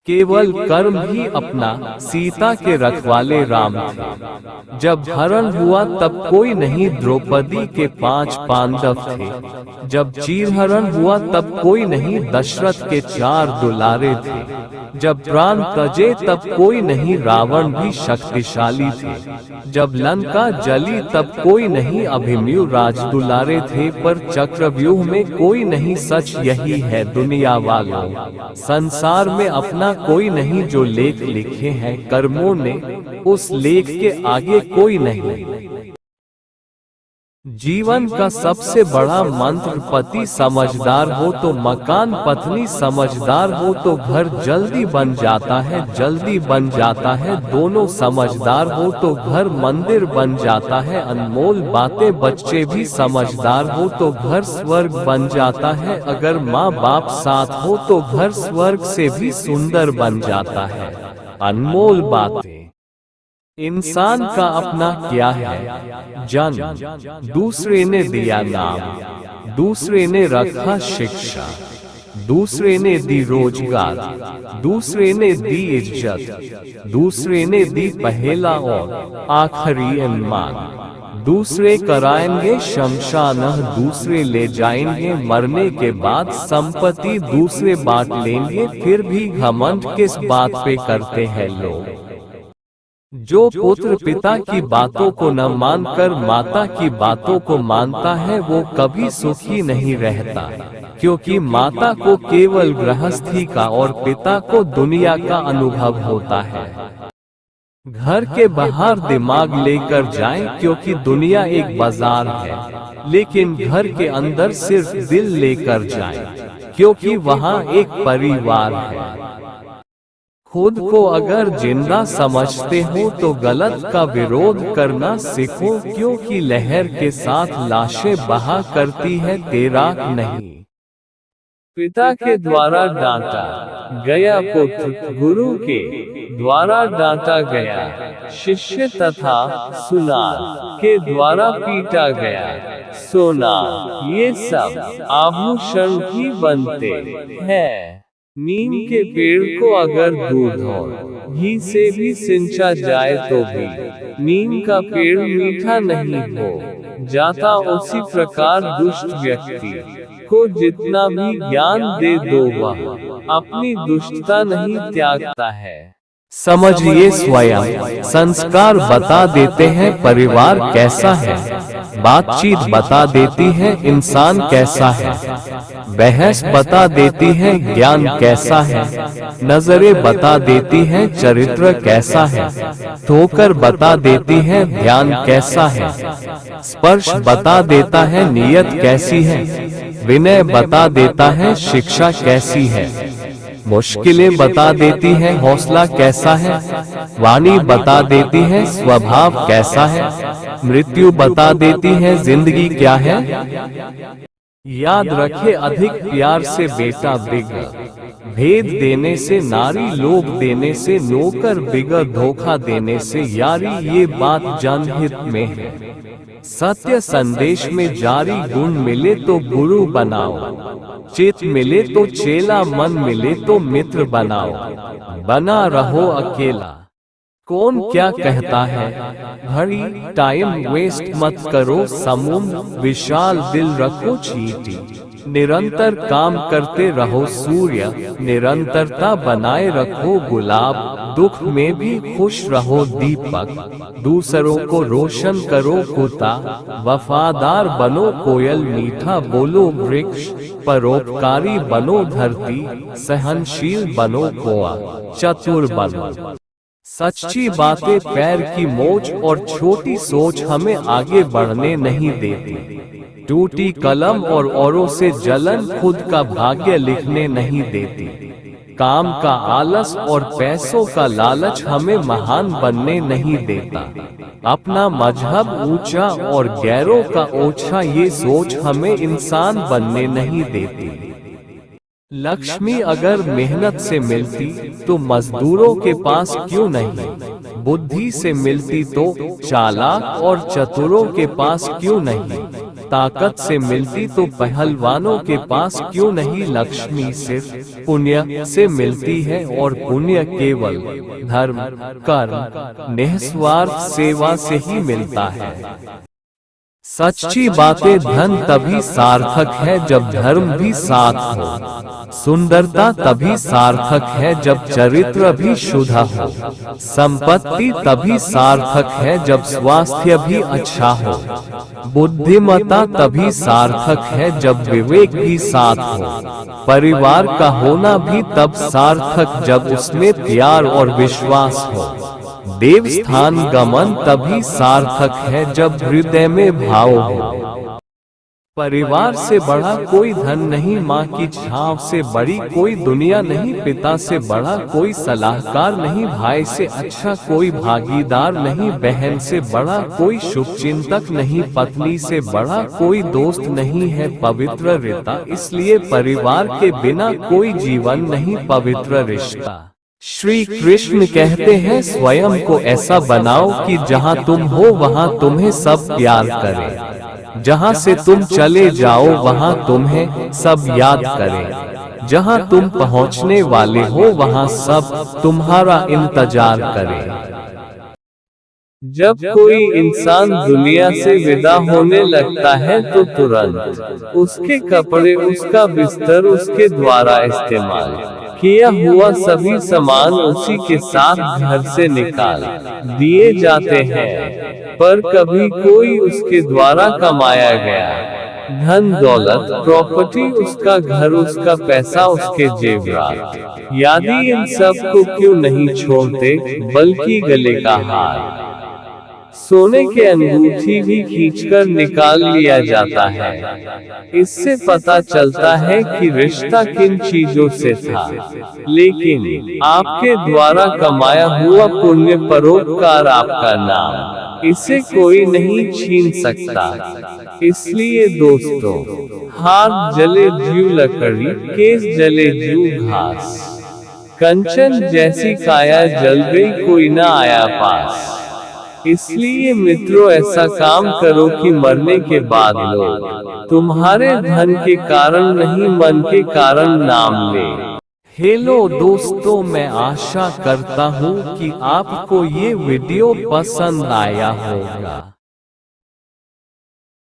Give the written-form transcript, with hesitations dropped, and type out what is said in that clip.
केवल कर्म ही अपना सीता के रखवाले राम थे। जब हरण हुआ तब कोई नहीं, द्रौपदी के 5 पांडव थे। जब चीरहरण हुआ तब कोई नहीं, दशरथ के 4 दुलारे थे। जब प्राण तजे तब कोई नहीं, रावण भी शक्तिशाली थे। जब लंका जली तब कोई नहीं, अभिमन्यु राजदुलारे थे। पर चक्रव्यूह में कोई नहीं, सच यही है दुनिया वालों, संसार में अपना कोई नहीं। जो लेख लिखे हैं कर्मों ने, उस लेख के आगे कोई नहीं। जीवन का सबसे बड़ा मंत्र, पति समझदार हो तो मकान, पत्नी समझदार हो तो घर जल्दी बन जाता है, जल्दी बन जाता है। दोनों समझदार हो तो घर मंदिर बन जाता है। अनमोल बातें, बच्चे भी समझदार हो तो घर स्वर्ग बन जाता है। अगर माँ बाप साथ हो तो घर स्वर्ग से भी सुंदर बन जाता है। अनमोल बातें। इंसान का अपना क्या है? जन्म, दूसरे ने दिया नाम, दूसरे ने रखा शिक्षा, दूसरे ने दी रोजगार, दूसरे ने दी इज्जत, दूसरे ने दी पहला और आखिरी सम्मान। दूसरे कराएंगे शमशान, दूसरे ले जाएंगे मरने के बाद संपत्ति, दूसरे बांट लेंगे। फिर भी घमंड किस बात पे करते हैं लोग? जो पुत्र पिता की बातों को न मानकर माता की बातों को मानता है, वो कभी सुखी नहीं रहता। क्योंकि माता को केवल गृहस्थी का और पिता को दुनिया का अनुभव होता है। घर के बाहर दिमाग लेकर जाएं, क्योंकि दुनिया एक बाजार है। लेकिन घर के अंदर सिर्फ दिल लेकर जाएं, क्योंकि वहाँ एक परिवार है। खुद को अगर जिंदा समझते हो तो गलत का विरोध करना सीखो, क्योंकि लहर के साथ लाशें बहा करती है, तैराक नहीं। पिता के द्वारा डांटा गया पुत्र, गुरु के द्वारा डांटा गया शिष्य, तथा सुनार के द्वारा पीटा गया सोनार। ये सब आभूषण ही बनते हैं। नीम के पेड़ को अगर दूध और घी से भी सिंचा जाए तो भी नीम का पेड़ मीठा नहीं हो जाता। उसी प्रकार दुष्ट व्यक्ति को जितना भी ज्ञान दे दो, वह अपनी दुष्टता नहीं त्यागता है। समझिए स्वयं। संस्कार बता देते हैं परिवार कैसा है, बातचीत बता देती है इंसान कैसा है, बहस बता देती है ज्ञान कैसा है, नजरें बता देती हैं चरित्र कैसा है, ठोकर बता देती है ध्यान कैसा है, स्पर्श बता देता है नियत कैसी है, विनय बता देता है शिक्षा कैसी है, मुश्किलें बता देती है हौसला कैसा है, वाणी बता देती है स्वभाव कैसा है, मृत्यु बता देती है जिंदगी क्या है। याद रखे, अधिक प्यार से बेटा बिगड़, भेद देने से नारी, लोभ देने से नौकर बिगड़, धोखा देने से यारी। ये बात जनहित में है। सत्य संदेश में जारी, गुण मिले तो गुरु बनाओ, चित मिले तो चेला, मन मिले तो मित्र बनाओ, बना रहो अकेला। कौन क्या कहता है, घड़ी टाइम वेस्ट मत करो, समुद्र विशाल दिल रखो चीटी, निरंतर काम करते रहो सूर्य, निरंतरता बनाए रखो गुलाब, दुख में भी खुश रहो दीपक, दूसरों को रोशन करो कुत्ता, वफादार बनो कोयल, मीठा बोलो वृक्ष, परोपकारी बनो धरती, सहनशील बनो कौआ, चतुर बनो। सच्ची बातें पैर की मोच और छोटी सोच हमें आगे बढ़ने नहीं देती। टूटी कलम और औरों से जलन खुद का भाग्य लिखने नहीं देती। काम का आलस और पैसों का लालच हमें महान बनने नहीं देता। अपना मजहब ऊंचा और गैरों का ओछा, ये सोच हमें इंसान बनने नहीं देती। लक्ष्मी अगर मेहनत से मिलती तो मजदूरों के पास क्यों नहीं, बुद्धि से मिलती तो चालाक और चतुरों के पास क्यों नहीं। ताकत से मिलती तो पहलवानों के पास क्यों नहीं। लक्ष्मी सिर्फ पुण्य से मिलती है और पुण्य केवल धर्म, कर्म, निस्वार्थ सेवा से ही मिलता है। सच्ची बातें धन तभी सार्थक है जब धर्म भी साथ हो। सुंदरता तभी सार्थक है जब चरित्र भी शुद्ध हो। संपत्ति तभी सार्थक है जब स्वास्थ्य भी अच्छा हो। बुद्धिमत्ता तभी सार्थक है जब विवेक भी साथ हो। परिवार का होना भी तब सार्थक जब उसमें प्यार और विश्वास हो। देवस्थान गमन तभी सार्थक है जब हृदय में भाव हो। परिवार से बड़ा कोई धन नहीं, माँ की छांव से बड़ी कोई दुनिया नहीं, पिता से बड़ा कोई सलाहकार नहीं, भाई से अच्छा कोई भागीदार नहीं, बहन से बड़ा कोई शुभचिंतक नहीं, पत्नी से बड़ा कोई दोस्त नहीं है पवित्र रिश्ता। इसलिए परिवार के बिना कोई जीवन नहीं पवित्र रिश्ता। श्री कृष्ण कहते हैं स्वयं को ऐसा बनाओ कि जहाँ तुम हो वहाँ तुम्हें सब प्यार करें। जहाँ से तुम चले जाओ वहाँ तुम्हें सब याद करें। जहाँ तुम पहुँचने वाले हो वहाँ सब तुम्हारा इंतजार करें। जब कोई इंसान दुनिया से विदा होने लगता है तो तुरंत उसके कपड़े, उसका बिस्तर, उसके द्वारा इस्तेमाल किया हुआ सभी सामान उसी के साथ घर से निकाल दिए जाते हैं। पर कभी कोई उसके द्वारा कमाया गया धन, दौलत, प्रॉपर्टी, उसका घर, उसका पैसा, उसके जेवरात, यादि इन सब को क्यों नहीं छोड़ते बल्कि गले का हार, सोने के अंगूठी भी खींचकर निकाल लिया जाता है। इससे पता चलता है कि रिश्ता किन चीजों से था। लेकिन आपके द्वारा कमाया हुआ पुण्य, परोपकार, आपका नाम, इसे कोई नहीं छीन सकता। इसलिए दोस्तों, हाथ जले ज्यों लकड़ी, केस जले ज्यों घास, कंचन जैसी काया जल गई कोई न आया पास। इसलिए मित्रों, ऐसा काम करो कि मरने के बाद लोग तुम्हारे धन के कारण नहीं, मन के कारण नाम ले। हेलो दोस्तों, मैं आशा करता हूँ कि आपको ये वीडियो पसंद आया होगा।